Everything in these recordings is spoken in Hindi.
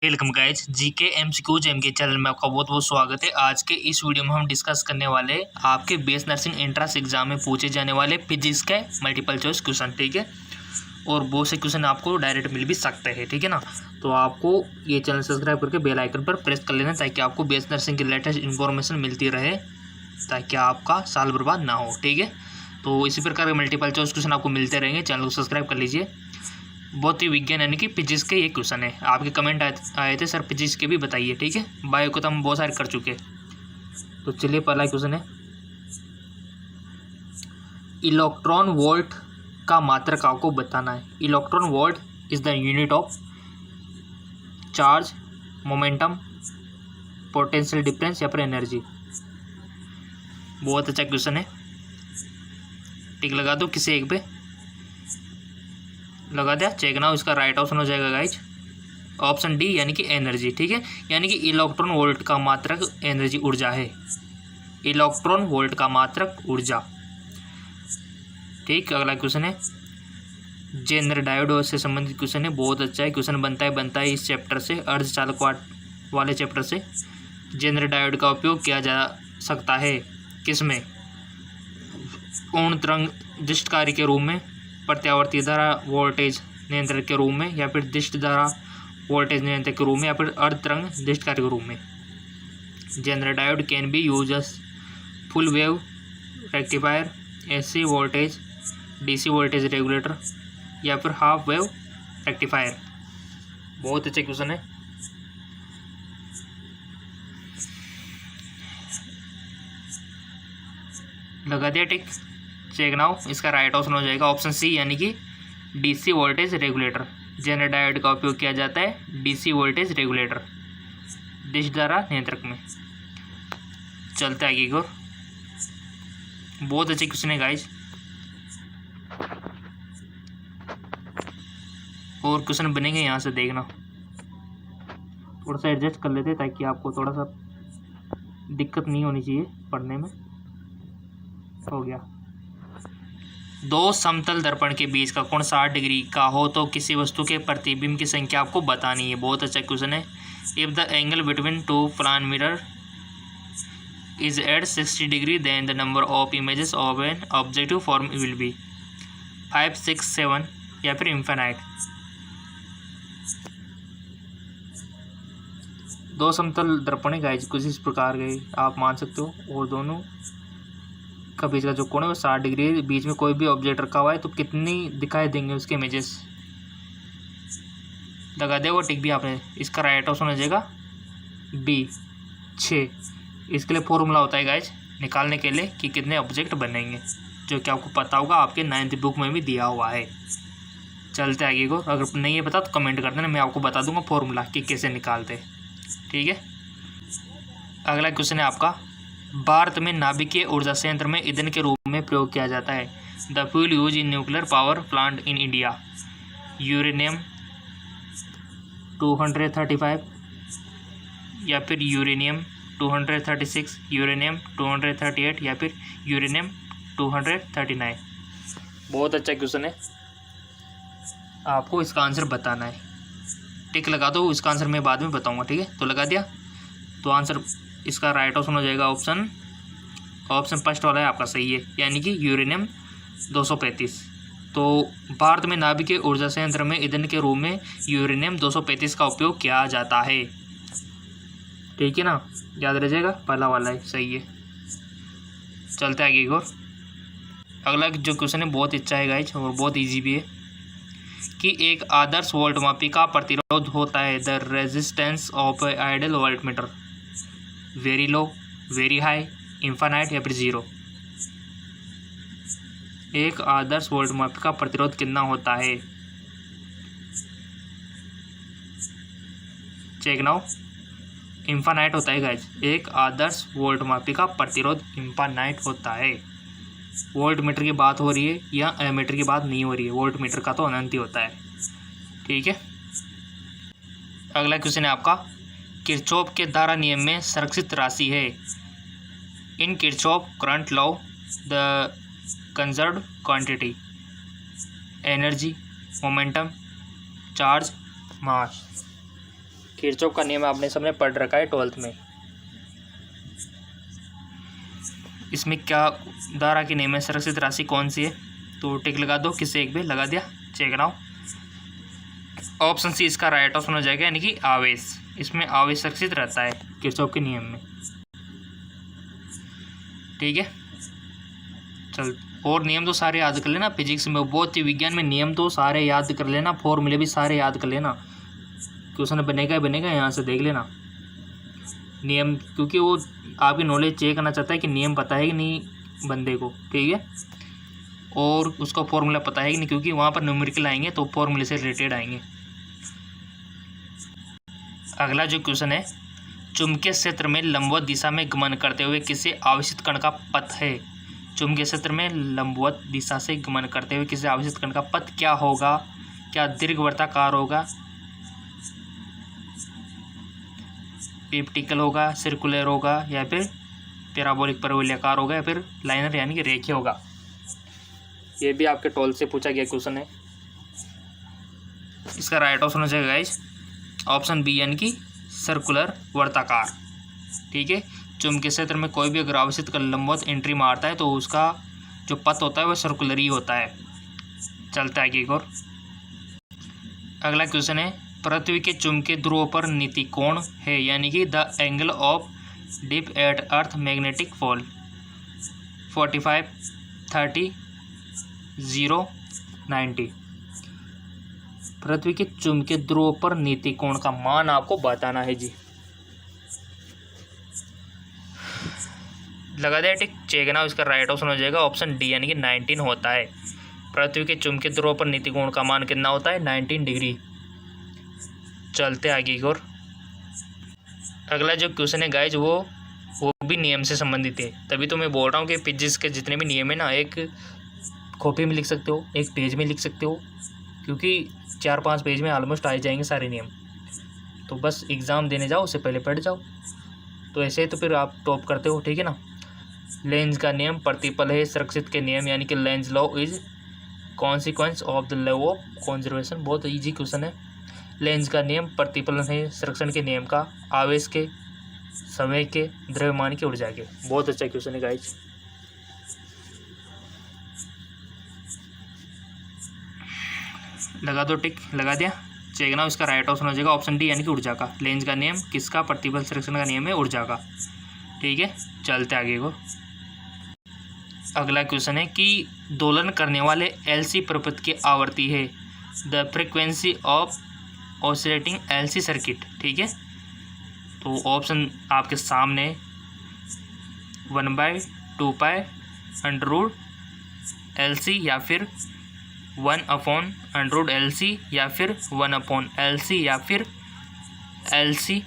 Welcome guys GK MCQ gem के चैनल में आपका बहुत बहुत स्वागत है। आज के इस वीडियो में हम डिस्कस करने वाले आपके बीएस नर्सिंग एंट्रेंस एग्जाम में पूछे जाने वाले फिजिक्स के मल्टीपल चॉइस क्वेश्चन, ठीक है। और बहुत से क्वेश्चन आपको डायरेक्ट मिल भी सकते हैं, ठीक है ना। तो आपको ये चैनल सब्सक्राइब करके बेल आइकन पर प्रेस कर लेना ताकि आपको बीएस नर्सिंग की लेटेस्ट इन्फॉर्मेशन मिलती रहे, ताकि आपका साल बर्बाद ना हो, ठीक है। तो इसी प्रकार के मल्टीपल चॉइस क्वेश्चन आपको मिलते रहेंगे, चैनल को सब्सक्राइब कर लीजिए। बहुत ही विज्ञान यानी कि फिजिक्स के ये क्वेश्चन है। आपके कमेंट आए थे सर फिजिक्स के भी बताइए, ठीक है। बायो को तो हम बहुत सारे कर चुके। तो चलिए पहला क्वेश्चन है, इलेक्ट्रॉन वोल्ट का मात्रक आपको बताना है। Electron volt is the unit of charge, momentum, potential difference या फिर एनर्जी। बहुत अच्छा क्वेश्चन है, टिक लगा दो किसी एक पे, लगा दिया, चेक ना। इसका राइट ऑप्शन हो जाएगा गाइज ऑप्शन डी यानी कि एनर्जी, ठीक है। यानी कि इलेक्ट्रॉन वोल्ट का मात्रक एनर्जी ऊर्जा है। इलेक्ट्रॉन वोल्ट का मात्रक ऊर्जा, ठीक। अगला क्वेश्चन है, जेनर डायोड से संबंधित क्वेश्चन है। बहुत अच्छा है क्वेश्चन, बनता है इस चैप्टर से, अर्धचालक वाले चैप्टर से। जेनर डायोड का उपयोग किया जा सकता है किसमें? पूर्ण तरंग दृष्टकारी के रूप में, प्रत्यावर्ती धारा वोल्टेज नियंत्रक के रूप में, या फिर दृष्ट धारा वोल्टेज नियंत्रक के रूप में, या फिर अर्ध तरंग दृष्टकारी के रूप में। Zener diode can be use as full wave rectifier, AC voltage DC voltage regulator, या फिर हाफ वेव रेक्टिफायर। बहुत अच्छे क्वेश्चन है। लगा दिया टिक, चेक नाउ। इसका राइट ऑप्शन हो जाएगा ऑप्शन सी यानी कि DC voltage regulator. Zener diode का उपयोग किया जाता है डीसी वोल्टेज रेगुलेटर, डिश धारा नियंत्रक में। चलते आगे की ओर। बहुत अच्छे क्वेश्चन है गाइज, और क्वेश्चन बनेंगे यहाँ से, देखना। थोड़ा सा एडजस्ट कर लेते ताकि आपको थोड़ा सा दिक्कत नहीं होनी चाहिए पढ़ने में। हो गया। दो समतल दर्पण के बीच का कोण 60 डिग्री का हो तो किसी वस्तु के प्रतिबिंब की संख्या आपको बतानी है। बहुत अच्छा क्वेश्चन है। If the angle between two plane mirror is at 60 degree then the number of images of an objective form will be 5, 6, 7 या फिर इन्फिनाइट। दो समतल दर्पण गाइज कुछ इस प्रकार के आप मान सकते हो, और दोनों का बीच का जो कोण है वो 60 डिग्री है। बीच में कोई भी ऑब्जेक्ट रखा हुआ है तो कितनी दिखाई देंगे उसके इमेजेस, लगा दे वो टिक भी आपने। इसका राइट ऑप्शन हो जाएगा बी 6। इसके लिए फॉर्मूला होता है गाइज निकालने के लिए कि कितने ऑब्जेक्ट बनेंगे, जो कि आपको पता होगा, आपके 9th बुक में भी दिया हुआ है। चलते आगे को, अगर नहीं है पता तो कमेंट कर देना, मैं आपको बता दूंगा फॉर्मूला कि कैसे निकालते, ठीक है। अगला क्वेश्चन है आपका, भारत में नाभिकीय ऊर्जा संयंत्र में ईंधन के रूप में प्रयोग किया जाता है। The fuel use in nuclear power plant in India, uranium 235 या फिर यूरेनियम 236, यूरेनियम 238 या फिर यूरेनियम 239। बहुत अच्छा क्वेश्चन है, आपको इसका आंसर बताना है। टिक लगा दो, इसका आंसर मैं बाद में बताऊंगा, ठीक है। तो लगा दिया, तो आंसर इसका राइट ऑप्शन हो जाएगा ऑप्शन फर्स्ट वाला है आपका सही है, यानी कि यूरेनियम 235। तो भारत में नाभिकीय ऊर्जा संयंत्र में ईंधन के रूप में यूरेनियम 235 का उपयोग किया जाता है, ठीक है ना, याद रह जाएगा, पहला वाला है सही है। चलते आगे एक और। अगला जो क्वेश्चन है बहुत अच्छा है गाइज, और बहुत ईजी भी है, कि एक आदर्श वोल्टमापी का प्रतिरोध होता है the resistance of ideal voltmeter, very low, very high, infinite या फिर 0। एक आदर्श वोल्टमापी का प्रतिरोध कितना होता है? Check now. इन्फिनाइट होता है गाइज, एक आदर्श वोल्टमापी का प्रतिरोध इन्फिनाइट होता है। वोल्टमीटर की बात हो रही है या एमीटर की बात नहीं हो रही है, वोल्टमीटर का तो अनंत ही होता है, ठीक है। अगला क्वेश्चन है आपका, किरचॉफ के धारा नियम में संरक्षित राशि है। In Kirchhoff current law the conserved quantity, energy, momentum, charge, mass. Kirchhoff का नियम आपने सबने पढ़ रखा है 12th में। इसमें क्या धारा की नियम है, संरक्षित राशि कौन सी है? तो टिक लगा दो, किसी एक भी लगा दिया, चेक कराओ। ऑप्शन सी इसका राइट ऑप्शन हो जाएगा, यानी कि आवेश। इसमें आवेश संरक्षित रहता है किरचॉफ के नियम में। ठीक है, चल और नियम तो सारे याद कर लेना। फिजिक्स में, भौतिक विज्ञान में नियम तो सारे याद कर लेना, फॉर्मूले भी सारे याद कर लेना। क्वेश्चन बनेगा ही बनेगा, यहाँ से देख लेना नियम, क्योंकि वो आपकी नॉलेज चेक करना चाहता है कि नियम पता है कि नहीं बंदे को। ठीक है, और उसका फॉर्मूला पता है कि नहीं, क्योंकि वहाँ पर न्यूमेरिकल आएंगे तो फॉर्मूले से रिलेटेड आएंगे। अगला जो क्वेश्चन है, चुंबकीय क्षेत्र में लंबवत दिशा में गमन करते हुए किसी आवेशित कण का पथ है। चुंबकीय क्षेत्र में लंबवत दिशा से गमन करते हुए किसी आवेशित कण का पथ क्या होगा? क्या दीर्घवृत्ताकार होगा, एलिप्टिकल होगा, सर्कुलर होगा, या फिर पैराबोलिक परवलयाकार होगा, या फिर लाइनर यानी कि रेखीय होगा? ये भी आपके 12 से पूछा गया क्वेश्चन है। इसका राइट ऑप्शन हो जाएगा गाइस ऑप्शन बी, यानी कि सर्कुलर, वर्ताकार। ठीक है, चुंबकीय क्षेत्र में कोई भी अगर आवेशित कण लंबवत एंट्री मारता है तो उसका जो पथ होता है वह सर्कुलर ही होता है। चलता है एक और। अगला क्वेश्चन है, पृथ्वी के चुंबकीय ध्रुवों पर नीति कोण है, यानी कि the angle of dip at earth magnetic pole. 45, 30, 0, 90। पृथ्वी के चुंबकीय ध्रुवों पर नीति कोण का मान आपको बताना है जी। लगा दिया टिक, चेक ना। इसका राइट ऑप्शन हो जाएगा ऑप्शन डी, यानी कि 19 होता है। पृथ्वी के चुंबकीय ध्रुवों पर नीति कोण का मान कितना होता है? 19 डिग्री। चलते आगे की ओर। अगला जो क्वेश्चन है गाइज वो भी नियम से संबंधित है। तभी तो मैं बोल रहा हूँ कि फिजिक्स के जितने भी नियम है ना, एक कॉपी में लिख सकते हो, एक पेज में लिख सकते हो, क्योंकि 4-5 पेज में ऑलमोस्ट आ जाएंगे सारे नियम। तो बस एग्ज़ाम देने जाओ, उससे पहले पढ़ जाओ, तो ऐसे तो फिर आप टॉप करते हो। ठीक है ना। लेंज का नियम प्रतिपल है संरक्षित के नियम, यानी कि Lenz law is consequence of the law of conservation. बहुत ईजी क्वेश्चन है। लेंज का नियम प्रतिफलन है संरक्षण के नियम का, आवेश के, समय के, द्रव्यमान के, ऊर्जा के। बहुत अच्छा क्वेश्चन है गाइज। लगा दो टिक, लगा दिया, चेक ना। इसका राइट ऑप्शन हो जाएगा ऑप्शन डी, यानी कि ऊर्जा का। लेंज का नियम किसका? प्रतिफल संरक्षण का नियम है ऊर्जा का। ठीक है, चलते आगे को। अगला क्वेश्चन है कि दोलन करने वाले एलसी प्रपथ की आवृत्ति है the frequency of oscillating LC circuit. ठीक है, तो ऑप्शन आपके सामने 1/2π √LC या फिर 1/√LC या फिर 1/LC या फिर LC।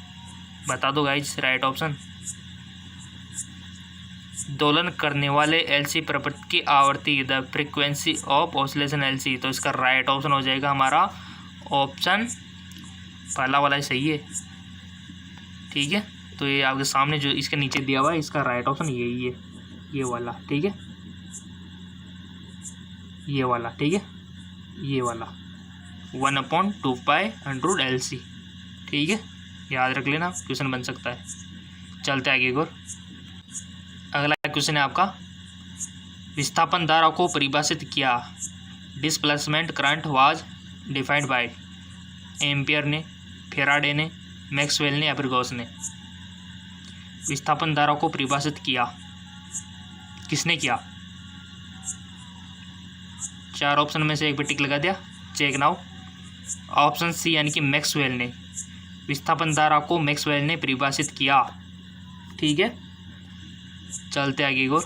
बता दो गाइज राइट ऑप्शन। दोलन करने वाले एलसी प्रपथ की आवृत्ति the frequency of oscillation LC. तो इसका राइट ऑप्शन हो जाएगा हमारा ऑप्शन पहला वाला ही सही है। ठीक है, तो ये आपके सामने जो इसके नीचे दिया हुआ है, इसका राइट ऑप्शन यही है, ये वाला। ठीक है, ये वाला। ठीक है, ये वाला 1/2π √LC। ठीक है, याद रख लेना, क्वेश्चन बन सकता है। चलते आगे और। अगला क्वेश्चन है आपका, विस्थापन धारा को परिभाषित किया। Displacement current was defined by ampere ने, फेराडे ने, मैक्सवेल ने या फिर गॉस ने। विस्थापन धारा को परिभाषित किया किसने किया? 4 ऑप्शन में से एक पे टिक लगा दिया, चेक नाउ। ऑप्शन सी, यानी कि मैक्सवेल ने। विस्थापन धारा को मैक्सवेल ने परिभाषित किया। ठीक है, चलते आगे और।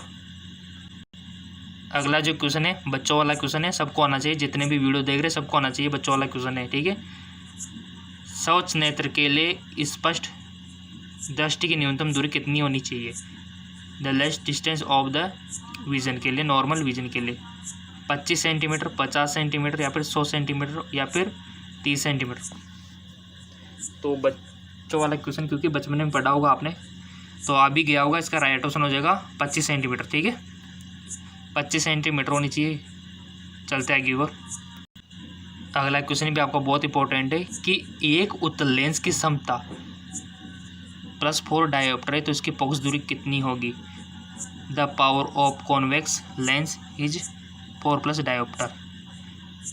अगला जो क्वेश्चन है बच्चों वाला क्वेश्चन है, सबको आना चाहिए, जितने भी वीडियो देख रहे हैं सबको आना चाहिए, बच्चों वाला क्वेश्चन है। ठीक है, शौच नेत्र के लिए स्पष्ट दृष्टि की न्यूनतम दूरी कितनी होनी चाहिए? The less distance of the vision के लिए, नॉर्मल विजन के लिए 25 सेंटीमीटर, 50 सेंटीमीटर या फिर 100 सेंटीमीटर या फिर 30 सेंटीमीटर। तो बच्चों वाला क्वेश्चन क्योंकि बचपन में पढ़ा होगा आपने, तो आ भी गया होगा। इसका राइट ऑप्शन हो जाएगा 25 सेंटीमीटर। ठीक है, 25 सेंटीमीटर होनी चाहिए। चलते आगे और। अगला क्वेश्चन भी आपका बहुत इंपॉर्टेंट है कि एक उत्तल लेंस की क्षमता +4 डायोप्टर है तो इसकी फोकस दूरी कितनी होगी। The power of convex lens is 4 + dioptre,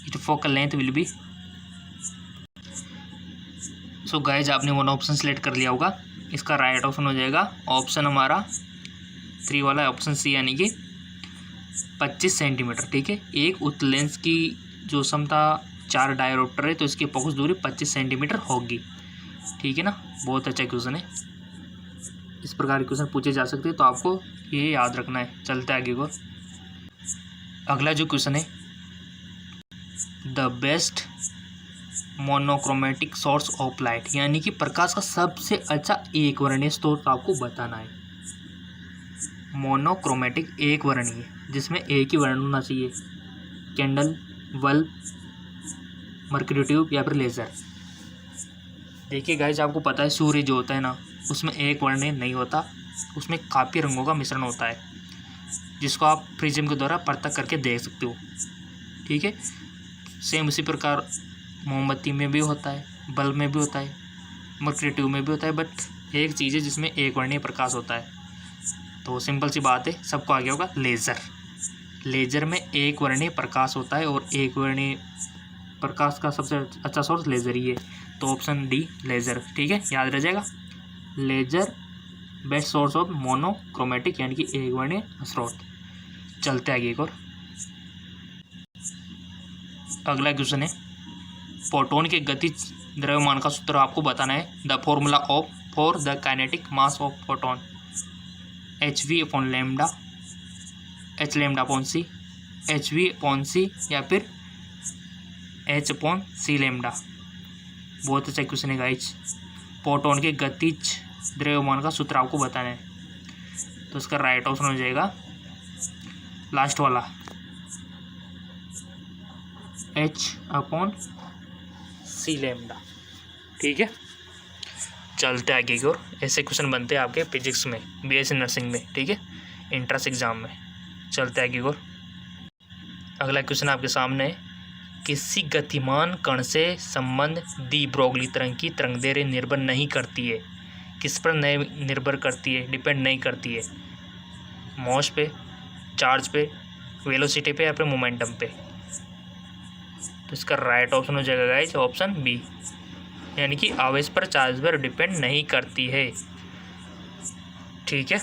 it focal length will be. So guys आपने वन ऑप्शन सेलेक्ट कर लिया होगा, इसका राइट ऑप्शन हो जाएगा ऑप्शन हमारा 3 वाला, ऑप्शन सी, यानी कि 25 सेंटीमीटर। ठीक है, एक उत्तल लेंस की जो क्षमता 4 डायोप्टर है तो इसकी फोकस दूरी 25 सेंटीमीटर होगी। ठीक है ना, बहुत अच्छा क्वेश्चन है, इस प्रकार के क्वेश्चन पूछे जा सकते हैं तो आपको ये याद रखना है। चलते आगे को, अगला जो क्वेश्चन है, the best monochromatic source of light, यानी कि प्रकाश का सबसे अच्छा एक वर्णीय स्रोत आपको बताना है। मोनोक्रोमेटिक एक वर्णीय, जिसमें एक ही वर्ण होना चाहिए, कैंडल, बल्ब, मर्क्यूरी ट्यूब या फिर लेज़र। देखिए गाइस, आपको पता है सूर्य जो होता है ना, उसमें एक वर्णीय नहीं होता, उसमें काफ़ी रंगों का मिश्रण होता है, जिसको आप प्रिज्म के द्वारा पृथक करके देख सकते हो। ठीक है, सेम उसी प्रकार मोमबत्ती में भी होता है, बल्ब में भी होता है, मर्क्यूरी ट्यूब में भी होता है, बट एक चीज़ है जिसमें एक वर्णीय प्रकाश होता है। तो सिंपल सी बात है, सबको आगे होगा लेज़र। लेज़र में एक वर्णीय प्रकाश होता है और एक वर्णीय प्रकाश का सबसे अच्छा सोर्स लेज़र ही है, तो ऑप्शन डी लेज़र। ठीक है, याद रह जाएगा, laser best source of monochromatic, यानी कि एक वर्णीय स्रोत। चलते आगे एक और, अगला क्वेश्चन है, फोटोन के गतिज द्रव्यमान का सूत्र आपको बताना है। The formula of for the kinetic mass of photon, hv/λ, h/c, hv/c या फिर h/c/λ। बहुत अच्छा क्वेश्चन है गाइज, फोटोन के गतिज द्रव्यमान का सूत्र आपको बताना है, तो इसका राइट ऑप्शन हो जाएगा लास्ट वाला, h/c/λ। ठीक है, चलते आगे की ओर। ऐसे क्वेश्चन बनते हैं आपके फिजिक्स में, बीएससी नर्सिंग में। ठीक है, इंट्रेंस एग्जाम में। चलते आगे की ओर, अगला क्वेश्चन आपके सामने है, किसी गतिमान कण से संबंध दी ब्रोगली तरंग की तरंगदैर्घ्य निर्भर नहीं करती है। किस पर निर्भर करती है, डिपेंड नहीं करती है, मॉस पे, चार्ज पे, वेलोसिटी पे या फिर मोमेंटम पे। तो इसका राइट ऑप्शन हो जाएगा गाइस ऑप्शन बी, यानी कि आवेश पर, चार्ज पर डिपेंड नहीं करती है। ठीक है,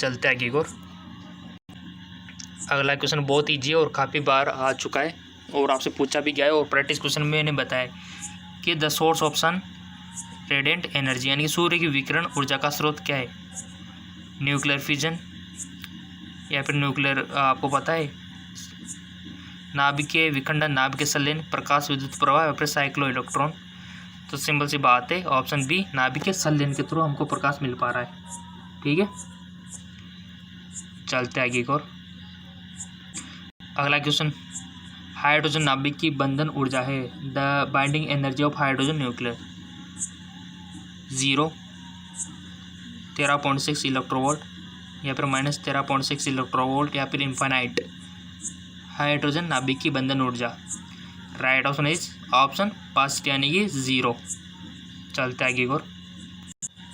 चलते आगे की ओर। अगला क्वेश्चन बहुत ईजी है और काफ़ी बार आ चुका है और आपसे पूछा भी गया है, और प्रैक्टिस क्वेश्चन में मैंने बताया कि the source of sun radiant energy, यानी कि सूर्य की विकिरण ऊर्जा का स्रोत क्या है। न्यूक्लियर फिजन या फिर न्यूक्लियर, आपको पता है, नाभिकीय विखंडन, नाभिकीय संलयन, प्रकाश विद्युत प्रवाह या फिर साइक्लो इलेक्ट्रॉन। तो सिंपल सी बात है, ऑप्शन बी, नाभिकीय संलयन के थ्रू हमको प्रकाश मिल पा रहा है। ठीक है, चलते आगे की ओर। अगला क्वेश्चन, हाइड्रोजन नाभिक की बंधन ऊर्जा है। The binding energy of hydrogen nuclear 0, 13.6 electronvolt या फिर -13.6 इलेक्ट्रोवोल्ट या फिर इन्फाइनाइट। हाइड्रोजन नाभिक की बंधन ऊर्जा, right option is option first, यानी कि 0। चलते आगे की ओर।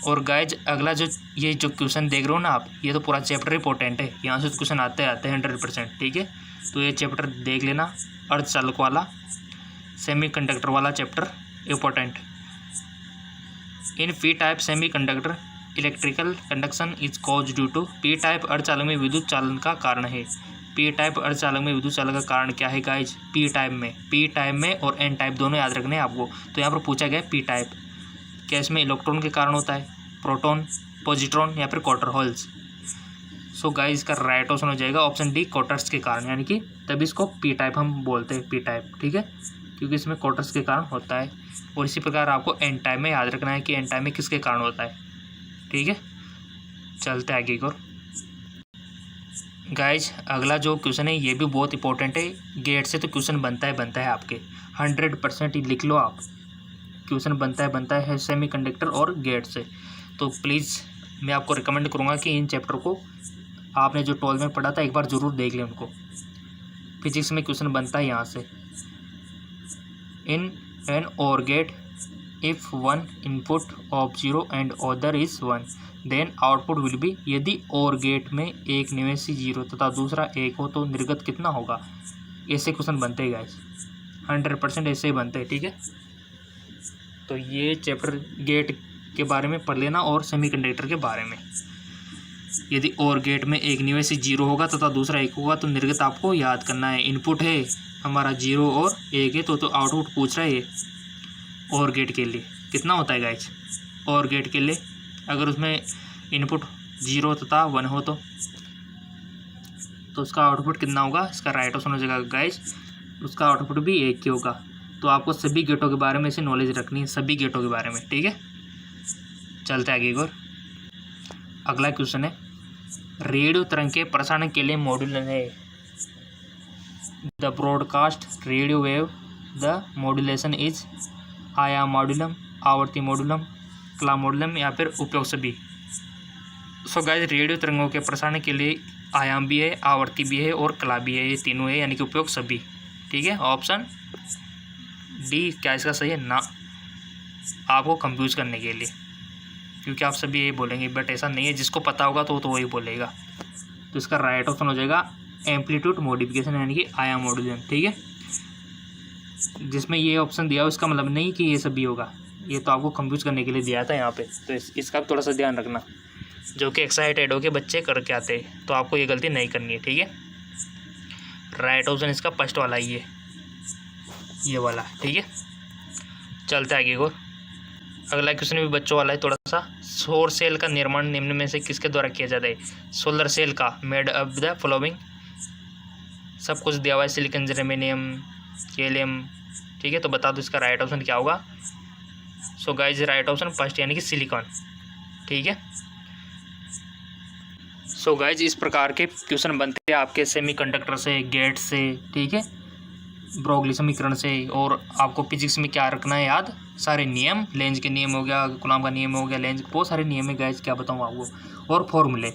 और गाइज, अगला जो ये जो क्वेश्चन देख रहे हो ना आप, ये तो पूरा चैप्टर इंपॉर्टेंट है, यहाँ से क्वेश्चन आते हैं 100%। ठीक है, तो ये चैप्टर देख लेना, अर्धचालक वाला, सेमीकंडक्टर वाला chapter important. In P type semiconductor electrical conduction is cause due to, P type अर्धचालक में विद्युत चालन का कारण है। पी टाइप अर्धचालक में विद्युत चालन का कारण क्या है गाइज। पी टाइप में और एन टाइप दोनों याद रखने हैं आपको। तो यहाँ पर पूछा गया पी टाइप, क्या इसमें इलेक्ट्रॉन के कारण होता है, प्रोटॉन, पॉजिट्रॉन या फिर क्वार्टर होल्स। सो गाइज, इसका राइट ऑप्शन हो जाएगा ऑप्शन डी, क्वार्टर्स के कारण, यानी कि तभी इसको पी टाइप हम बोलते हैं, पी टाइप। ठीक है, क्योंकि इसमें क्वार्टर्स के कारण होता है। और इसी प्रकार आपको एन टाइप में याद रखना है कि एन टाइप में किसके कारण होता है। ठीक है, चलते आगे की ओर। गाइज, अगला जो क्वेश्चन है ये भी बहुत इंपॉर्टेंट है, गेट से तो क्वेश्चन बनता है आपके 100%। लिख लो आप, क्वेश्चन बनता है सेमीकंडक्टर और गेट से। तो प्लीज़ मैं आपको रिकमेंड करूँगा कि इन चैप्टर को आपने जो 12 में पढ़ा था एक बार ज़रूर देख लें उनको, फिजिक्स में क्वेश्चन बनता है यहाँ से, इन एन और gate if one input of 0 and other is 1 then output will be. यदि और गेट में एक निवेशी 0 तथा दूसरा 1 हो तो निर्गत कितना होगा। ऐसे क्वेश्चन बनते हैं गाइस, 100% ऐसे ही बनते हैं। ठीक है, तो ये चैप्टर गेट के बारे में पढ़ लेना और सेमीकंडक्टर के बारे में। यदि और गेट में एक निवेशी 0 होगा तथा दूसरा 1 होगा तो निर्गत आपको याद करना है। इनपुट है हमारा 0 और 1 है, तो आउटपुट पूछ रहा है ये और गेट के लिए कितना होता है गाइस। और गेट के लिए अगर उसमें इनपुट 0 तथा 1 हो तो उसका आउटपुट कितना होगा। इसका राइट ऑप्शन हो जाएगा गाइस, उसका आउटपुट भी 1 ही होगा। तो आपको सभी गेटों के बारे में से नॉलेज रखनी है, सभी गेटों के बारे में। ठीक है, चलते आगे और अगला क्वेश्चन है, रेडियो तरंग के प्रसारण के लिए मॉड्यूलन है। The broadcast radio wave the modulation is आयाम मॉड्यूलम, आवर्ती मॉड्यूलम, कला मॉड्यूलम या फिर उपयोग सभी। सो गाइस, रेडियो तरंगों के प्रसारण के लिए आयाम भी है, आवर्ती भी है और कला भी है, ये तीनों है, यानी कि उपयोग सभी। ठीक है, ऑप्शन डी क्या इसका सही है ना, आपको कंफ्यूज करने के लिए, क्योंकि आप सभी यही बोलेंगे, बट ऐसा नहीं है। जिसको पता होगा तो वही बोलेगा। तो इसका राइट ऑप्शन हो जाएगा एम्पलीट्यूड मॉडिफिकेशन, यानी कि आयाम मॉड्यूलेशन। ठीक है, जिसमें ये ऑप्शन दिया हो इसका मतलब नहीं कि ये सभी होगा, ये तो आपको कंफ्यूज करने के लिए दिया था यहाँ पे। तो इसका थोड़ा सा ध्यान रखना, जो कि एक्साइटेड होके बच्चे करके आते हैं, तो आपको ये गलती नहीं करनी है। ठीक है, राइट ऑप्शन इसका फर्स्ट वाला ही है, ये वाला। ठीक है, चलते आगे को। अगला क्वेश्चन भी बच्चों वाला है थोड़ा सा। सौर सेल का निर्माण निम्न में से किसके द्वारा किया जाता है। सोलर सेल का मेड ऑफ द फॉलोइंग, सब कुछ दिया हुआ है, सिलिकॉन, जर्मेनियम, गैलियम। ठीक है, तो बता दो इसका राइट ऑप्शन क्या होगा। So guys, right option first यानी कि सिलिकॉन। ठीक है, सो गाइस, इस प्रकार के क्वेश्चन बनते हैं आपके सेमीकंडक्टर से, गेट से। ठीक है, ब्रोगली समीकरण से। और आपको फिजिक्स में क्या रखना है याद, सारे नियम, लेंज के नियम हो गया, कूलॉम का नियम हो गया, लेंज, बहुत सारे नियम है गाइस, क्या बताऊँ आपको, और फॉर्मूले।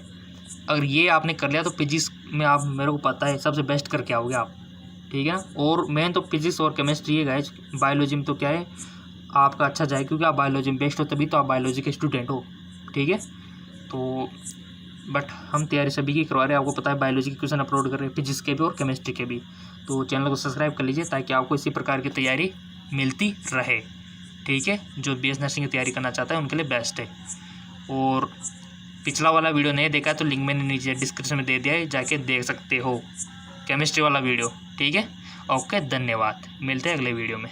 अगर ये आपने कर लिया तो फिजिक्स में आप, मेरे को पता है, सबसे बेस्ट करके आओगे आप। ठीक है ना, और मेन तो फिजिक्स और केमिस्ट्री है गाइस। बायोलॉजी में तो क्या है आपका अच्छा जाए, क्योंकि आप बायोलॉजी में बेस्ट हो, तभी तो आप बायोलॉजी के स्टूडेंट हो। ठीक है, तो बट हम तैयारी सभी की करवा रहे हैं, आपको पता है, बायोलॉजी के क्वेश्चन अपलोड कर रहे हैं, फिजिक्स के भी और केमिस्ट्री के भी। तो चैनल को सब्सक्राइब कर लीजिए ताकि आपको इसी प्रकार की तैयारी मिलती रहे। ठीक है, जो बीएस नर्सिंग की तैयारी करना चाहता है उनके लिए बेस्ट है। और पिछला वाला वीडियो नहीं देखा है तो लिंक मैंने नीचे डिस्क्रिप्शन में दे दिया है, जाके देख सकते हो, केमिस्ट्री वाला वीडियो। ठीक है, ओके, धन्यवाद, मिलते हैं अगले वीडियो में।